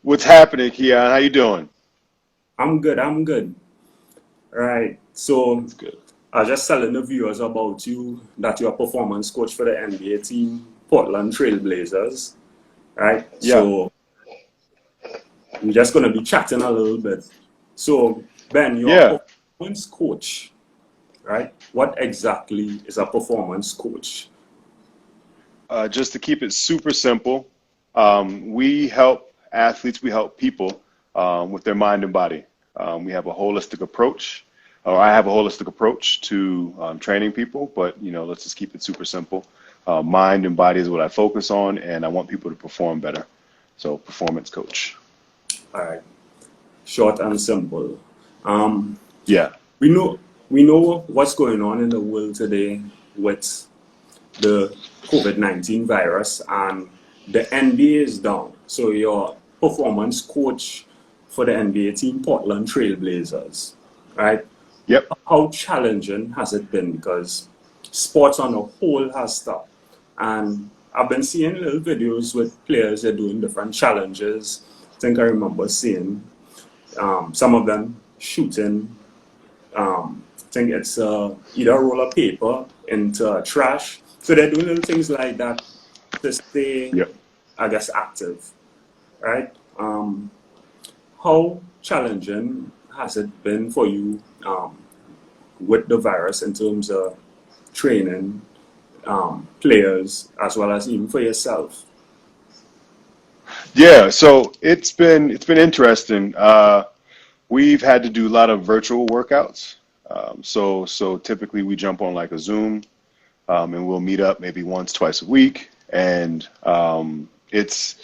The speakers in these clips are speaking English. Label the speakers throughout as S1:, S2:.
S1: What's happening, Keon? How you doing?
S2: I'm good. I'm good. Right. So
S1: That's good.
S2: I was just telling the viewers about you that you're a performance coach for the NBA team, Portland Trailblazers. Right.
S1: Yeah,
S2: So we're just gonna be chatting a little bit. So Ben, you're a
S1: yeah.
S2: performance coach, right? What exactly is a performance coach?
S1: Just to keep it super simple, we help athletes, we help people with their mind and body. We have a holistic approach, or I have a holistic approach to training people, but let's just keep it super simple. Mind and body is what I focus on, and I want people to perform better. So, performance coach.
S2: All right. Short and simple. Um,
S1: Yeah.
S2: we know we know what's going on in the world today with the COVID-19 virus, and the NBA is down. So you're performance coach for the NBA team, Portland Trailblazers, right?
S1: Yep.
S2: How challenging has it been? Because sports on a whole has stopped. And I've been seeing little videos with players that are doing different challenges. I think I remember seeing some of them shooting. I think it's either a roll of paper into trash. So they're doing little things like that to stay,
S1: Yep.
S2: I guess, active, right? How challenging has it been for you with the virus in terms of training players as well as even for yourself?
S1: Yeah. So it's been interesting. We've had to do a lot of virtual workouts. So typically we jump on like a Zoom, and we'll meet up maybe once, twice a week. And it's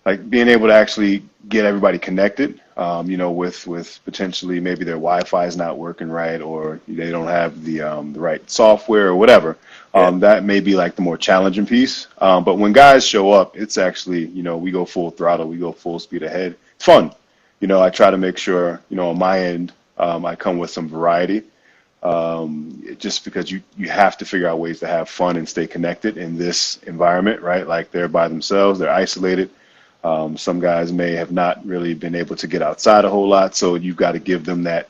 S1: like being able to actually get everybody connected, with potentially maybe their Wi-Fi is not working right, or they don't have the right software or whatever.
S2: Yeah,
S1: That may be like the more challenging piece. But when guys show up, it's actually, we go full throttle, we go full speed ahead. It's fun. I try to make sure, on my end, I come with some variety, just because you have to figure out ways to have fun and stay connected in this environment, right? Like they're by themselves, they're isolated. Some guys may have not really been able to get outside a whole lot, so you've got to give them that,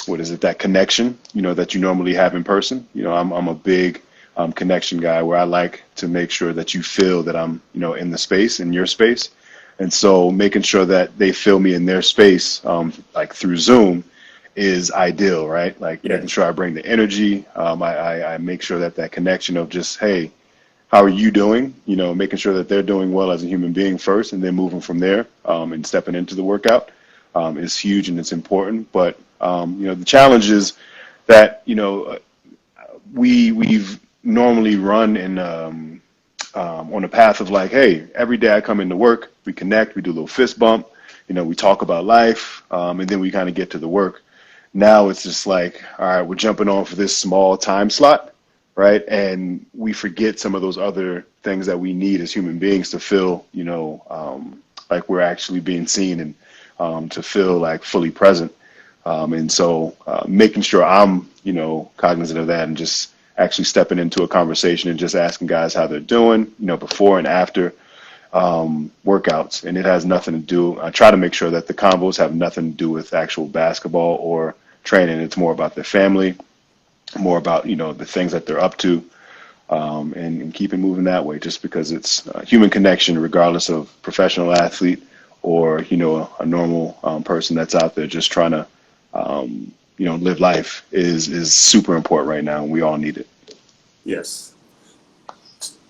S1: what is it, that connection, that you normally have in person. I'm a big connection guy where I like to make sure that you feel that I'm, in the space, in your space. And so making sure that they feel me in their space, like through Zoom, is ideal, right? Like
S2: yeah,
S1: making sure I bring the energy. I make sure that that connection of just, hey, how are you doing? Making sure that they're doing well as a human being first, and then moving from there, and stepping into the workout, is huge and it's important. But the challenge is that we've normally run in on a path of like, hey, every day I come into work, we connect, we do a little fist bump, we talk about life, and then we kind of get to the work. Now it's just like, all right, we're jumping on for this small time slot, right? And we forget some of those other things that we need as human beings to feel, like we're actually being seen, and to feel like fully present. And so making sure I'm, cognizant of that, and just actually stepping into a conversation and just asking guys how they're doing, before and after workouts. And it has nothing to do, I try to make sure that the combos have nothing to do with actual basketball or training. It's more about their family, more about, the things that they're up to, and keep it moving that way, just because it's human connection, regardless of professional athlete or, a normal person that's out there just trying to, live life is super important right now, and we all need it.
S2: yes.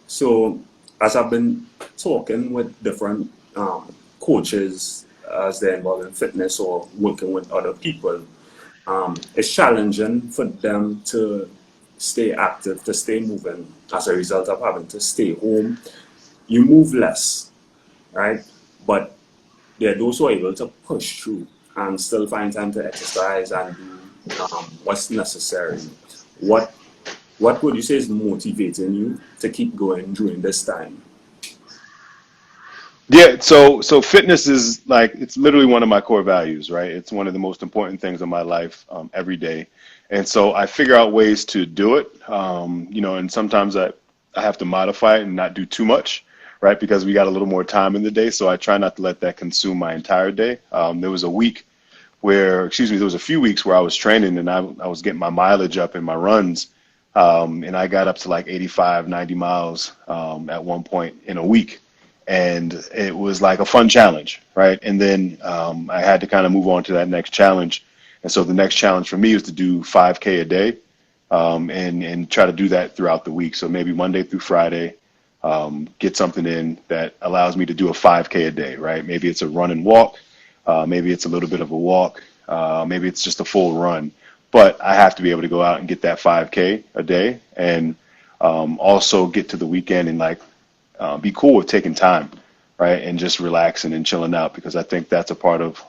S2: So as I've been talking with different coaches as they're involved in fitness or working with other people, it's challenging for them to stay active, to stay moving as a result of having to stay home. You move less, right? But there are those who are able to push through and still find time to exercise and do what's necessary. What what would you say is motivating you to keep going during this time?
S1: Yeah, so fitness is like, it's literally one of my core values, right? It's one of the most important things in my life, every day. And so I figure out ways to do it, and sometimes I have to modify it and not do too much, right? Because we got a little more time in the day. So I try not to let that consume my entire day. There was a week there was a few weeks where I was training and I was getting my mileage up in my runs. And I got up to like 85, 90 miles at one point in a week. And it was like a fun challenge, right? And then I had to kind of move on to that next challenge. And so the next challenge for me was to do 5K a day and try to do that throughout the week. So maybe Monday through Friday, get something in that allows me to do a 5K a day, right? Maybe it's a run and walk. Maybe it's a little bit of a walk. Maybe it's just a full run. But I have to be able to go out and get that 5K a day and also get to the weekend and like be cool with taking time, right? And just relaxing and chilling out because I think that's a part of,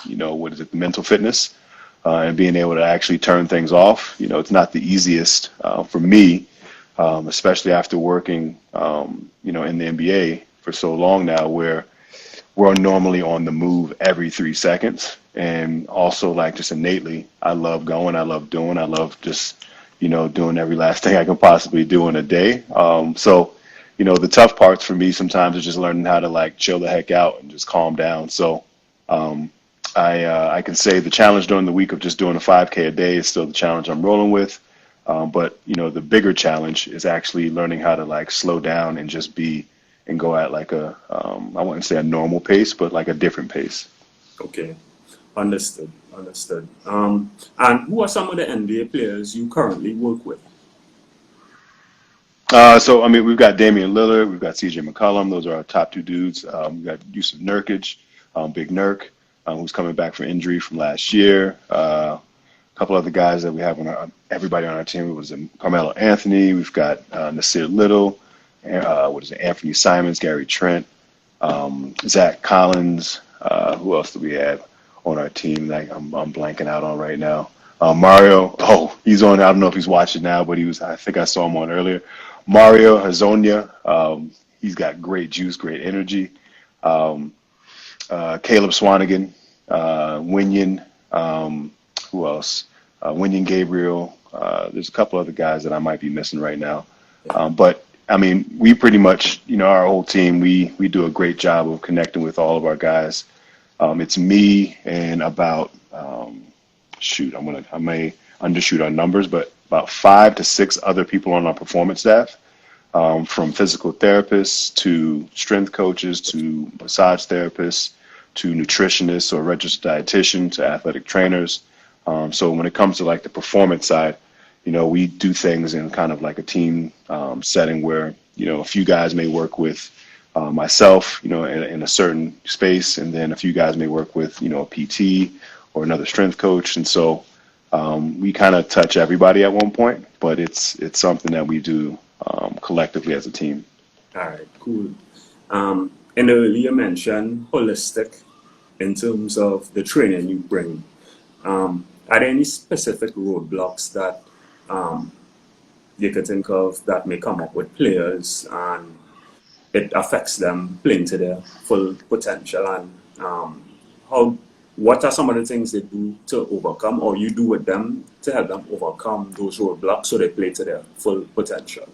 S1: the mental fitness and being able to actually turn things off. You know, it's not the easiest for me, especially after working, in the NBA for so long now where we're normally on the move every 3 seconds. And also like just innately, I love going, I love doing, I love just, doing every last thing I can possibly do in a day. The tough parts for me sometimes is just learning how to like chill the heck out and just calm down. So I can say the challenge during the week of just doing a 5K a day is still the challenge I'm rolling with. But the bigger challenge is actually learning how to like slow down and just be and go at like I wouldn't say a normal pace, but like a different pace.
S2: Okay, understood. And who are some of the NBA players you currently work with?
S1: We've got Damian Lillard, we've got CJ McCullom. Those are our top two dudes. We've got Yusuf Nurkic, Big Nurk, who's coming back from injury from last year. A couple other guys that we have everybody on our team. It was Carmelo Anthony. We've got Nasir Little. Anthony Simons, Gary Trent, Zach Collins. Who else do we have on our team? Like I'm blanking out on right now. Mario. Oh, he's on. I don't know if he's watching now, but I think I saw him on earlier. Mario Hazonia. He's got great juice, great energy. Caleb Swanigan, Winyan. Who else? Winyan Gabriel. There's a couple other guys that I might be missing right now. But we pretty much, our whole team, we do a great job of connecting with all of our guys. It's me and about, I may undershoot our numbers, but about 5 to 6 other people on our performance staff, from physical therapists to strength coaches to massage therapists to nutritionists or registered dietitian to athletic trainers. So when it comes to like the performance side, we do things in kind of like a team setting where, a few guys may work with myself, in a certain space, and then a few guys may work with, a PT or another strength coach. And so we kind of touch everybody at one point, but it's something that we do collectively as a team.
S2: All right, cool. And earlier you mentioned holistic in terms of the training you bring. Are there any specific roadblocks that you could think of that may come up with players and it affects them playing to their full potential? And what are some of the things they do to overcome, or you do with them to help them overcome those roadblocks so they play to their full potential?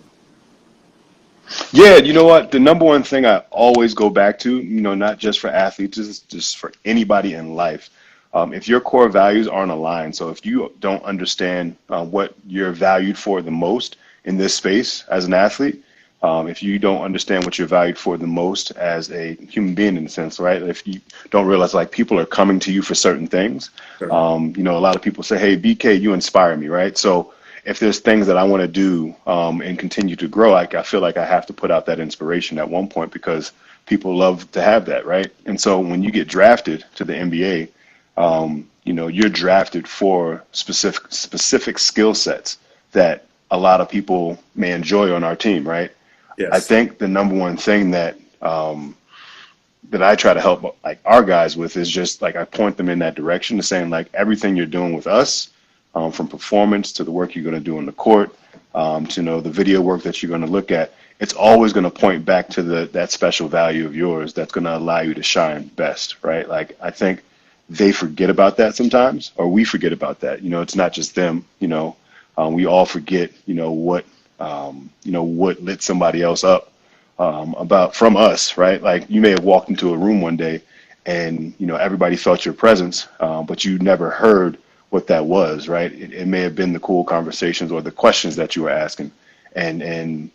S1: Yeah, you know what? The number one thing I always go back to, not just for athletes, just for anybody in life. If your core values aren't aligned, so if you don't understand what you're valued for the most in this space as an athlete, if you don't understand what you're valued for the most as a human being in a sense, right? If you don't realize like people are coming to you for certain things,
S2: Sure.
S1: a lot of people say, hey, BK, you inspire me, right? So if there's things that I want to do and continue to grow, I feel like I have to put out that inspiration at one point because people love to have that, right? And so when you get drafted to the NBA, you're drafted for specific skill sets that a lot of people may enjoy on our team, right?
S2: Yes.
S1: I think the number one thing that I try to help like our guys with is just like I point them in that direction to saying like everything you're doing with us, from performance to the work you're going to do on the court, to the video work that you're going to look at, it's always going to point back to that special value of yours that's going to allow you to shine best, right? Like I think they forget about that sometimes, or we forget about that. It's not just them. We all forget. What lit somebody else up about from us, right? Like you may have walked into a room one day and, everybody felt your presence, but you never heard what that was, right? It may have been the cool conversations or the questions that you were asking. The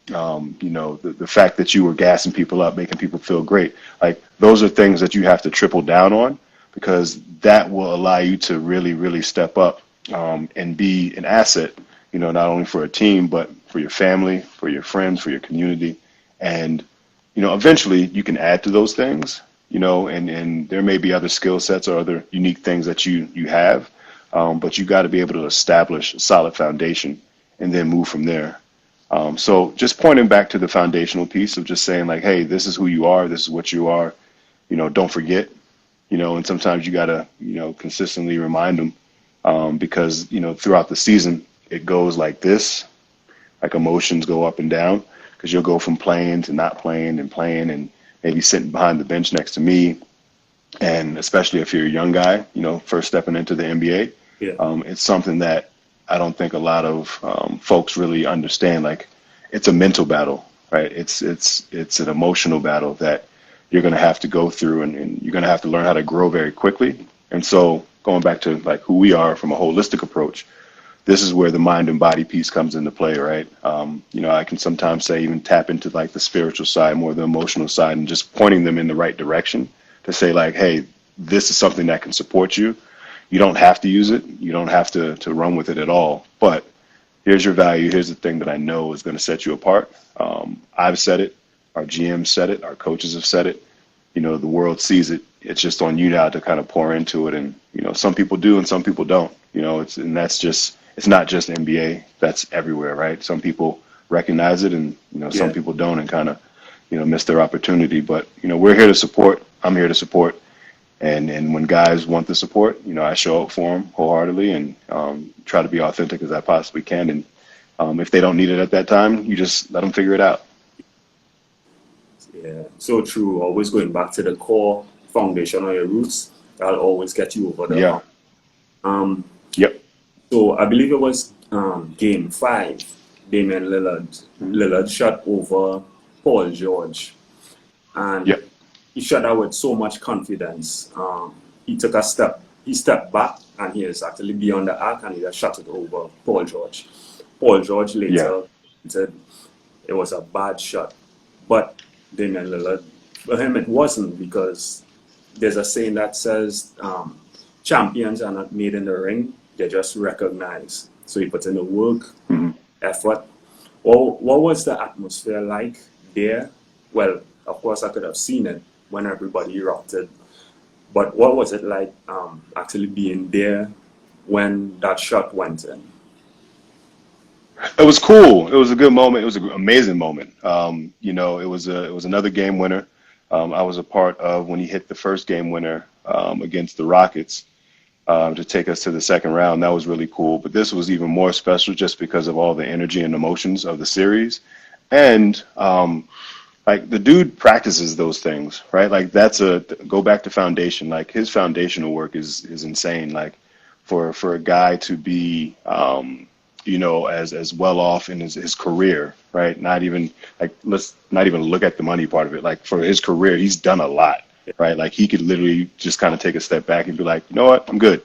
S1: fact that you were gassing people up, making people feel great, like those are things that you have to triple down on because that will allow you to really, really step up and be an asset, not only for a team, but for your family, for your friends, for your community. And, eventually you can add to those things, and there may be other skill sets or other unique things that you have, but you got to be able to establish a solid foundation and then move from there. So just pointing back to the foundational piece of just saying like, hey, this is who you are. This is what you are. Don't forget, and sometimes you got to, consistently remind them because, throughout the season, it goes like this, like emotions go up and down because you'll go from playing to not playing and maybe sitting behind the bench next to me. And especially if you're a young guy, first stepping into the NBA,
S2: Yeah.
S1: it's something that I don't think a lot of folks really understand. Like, it's a mental battle, right? It's an emotional battle that you're going to have to go through, and you're going to have to learn how to grow very quickly. And so, going back to like who we are from a holistic approach, this is where the mind and body piece comes into play, right? I can sometimes say even tap into like the spiritual side, more the emotional side, and just pointing them in the right direction to say like, hey, this is something that can support you. You don't have to use it. You don't have to run with it at all. But here's your value. Here's the thing that I know is going to set you apart. I've said it. Our GM said it. Our coaches have said it. The world sees it. It's just on you now to kind of pour into it. And, some people do and some people don't. It's not just NBA. That's everywhere, right? Some people recognize it and, some people don't and kind of, miss their opportunity. But, we're here to support. I'm here to support. And when guys want the support, I show up for them wholeheartedly and try to be authentic as I possibly can. And if they don't need it at that time, you just let them figure it out.
S2: Yeah, so true. Always going back to the core foundation of your roots. That'll always get you over the hump.
S1: Yep.
S2: So I believe it was game 5. Damian Lillard shot over Paul George. And
S1: Yep.
S2: he shot out with so much confidence. He took a step. He stepped back, and he is actually beyond the arc, and he just shot it over Paul George. Paul George later said it was a bad shot. But Damian Lillard, for him, it wasn't, because there's a saying that says champions are not made in the ring, they're just recognized. So he put in the work, effort. What was the atmosphere like there? Well, of course, I could have seen it when everybody erupted. But what was it like actually being there when that shot went in?
S1: It was cool. It was a good moment. It was an amazing moment. It was another game winner. I was a part of when he hit the first game winner against the Rockets to take us to the second round. That was really cool. But this was even more special just because of all the energy and emotions of the series. And like the dude practices those things, right? Like go back to foundation. Like his foundational work is insane. Like for a guy to be as well off in his career, right? Let's not even look at the money part of it. Like for his career, he's done a lot, right? Like he could literally just kind of take a step back and be like, you know what, I'm good.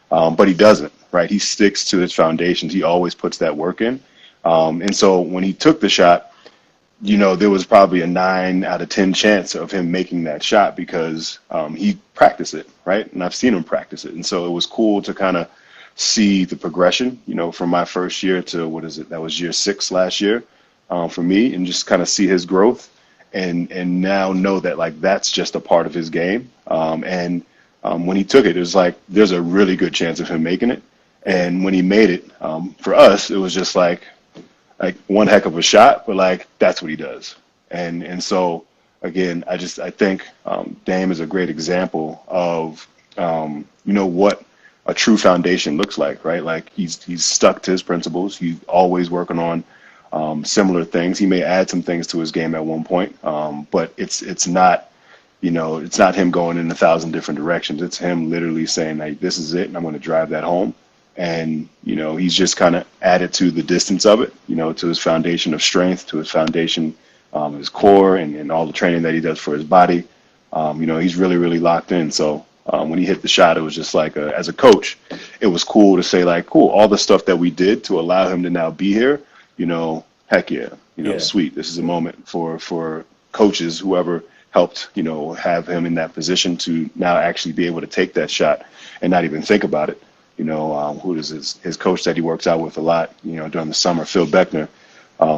S1: But he doesn't, right? He sticks to his foundations. He always puts that work in. And so when he took the shot, there was probably a 9 out of 10 chance of him making that shot because he practiced it, right? And I've seen him practice it. And so it was cool to kind of see the progression, from my first year to that was year 6 last year for me, and just kind of see his growth and now know that like that's just a part of his game. When he took it was like there's a really good chance of him making it. And when he made it, for us, it was just like one heck of a shot, but like that's what he does. And so again, I think Dame is a great example of what a true foundation looks like, right? Like he's stuck to his principles. He's always working on similar things. He may add some things to his game at one point, but it's not him going in 1,000 different directions. It's him literally saying, like, this is it, and I'm going to drive that home. And he's just kind of added to the distance of it, to his foundation of strength, to his foundation his core and all the training that he does for his body. He's really, really locked in. So when he hit the shot, it was just like, as a coach, it was cool to say like, cool, all the stuff that we did to allow him to now be here, heck yeah,
S2: Yeah.
S1: sweet. This is a moment for coaches, whoever helped, have him in that position to now actually be able to take that shot and not even think about it. Who is his coach that he works out with a lot, during the summer, Phil Beckner.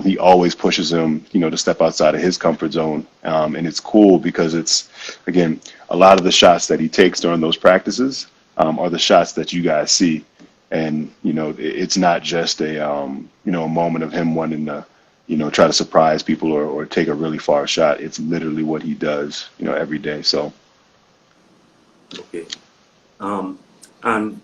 S1: He always pushes him, to step outside of his comfort zone. And it's cool because it's, again, a lot of the shots that he takes during those practices are the shots that you guys see. And, it's not just a moment of him wanting to, try to surprise people or take a really far shot. It's literally what he does, every day. So.
S2: Okay. And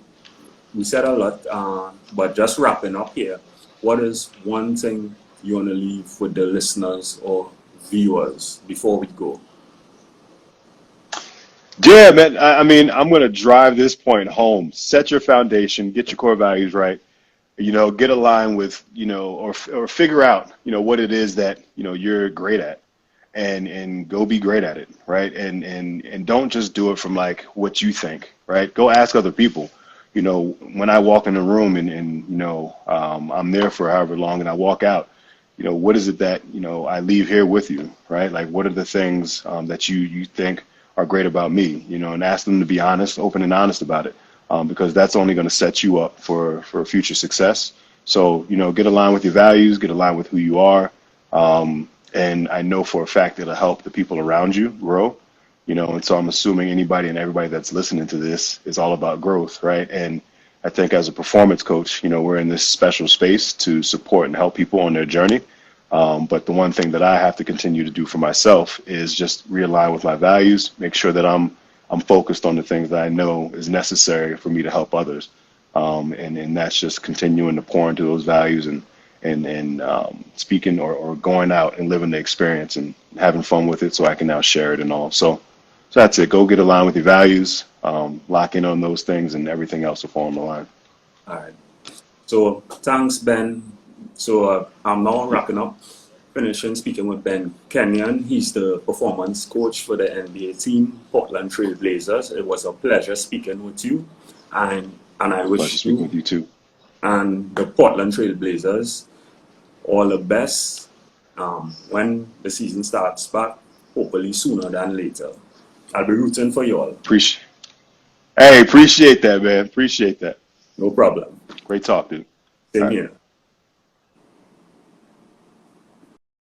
S2: we said a lot, but just wrapping up here, what is one thing you want to leave with the listeners or viewers before we go?
S1: Yeah, man. I mean, I'm going to drive this point home. Set your foundation, get your core values right, get aligned with, or figure out, what it is that, you're great at and go be great at it. Right. And don't just do it from like what you think. Right. Go ask other people. When I walk in the room and I'm there for however long and I walk out, what is it that, I leave here with you, right? Like, what are the things that you think are great about me, and ask them to be honest, open and honest about it, because that's only going to set you up for future success. So, get aligned with your values, get aligned with who you are. And I know for a fact it'll help the people around you grow. And so I'm assuming anybody and everybody that's listening to this is all about growth, right? And I think as a performance coach, we're in this special space to support and help people on their journey. But the one thing that I have to continue to do for myself is just realign with my values, make sure that I'm focused on the things that I know is necessary for me to help others. And that's just continuing to pour into those values and speaking or going out and living the experience and having fun with it so I can now share it and all. So that's it. Go get aligned with your values, lock in on those things, and everything else will fall in the line.
S2: All right. So thanks, Ben. So I'm now wrapping up, finishing speaking with Ben Kenyon. He's the performance coach for the NBA team, Portland Trail Blazers. It was a pleasure speaking with you, and I wish
S1: Speaking with you too.
S2: And the Portland Trail Blazers all the best when the season starts back, hopefully sooner than later. I'll be rooting for you all.
S1: Appreciate that, man. Appreciate that.
S2: No problem.
S1: Great talk, dude.
S2: Same here.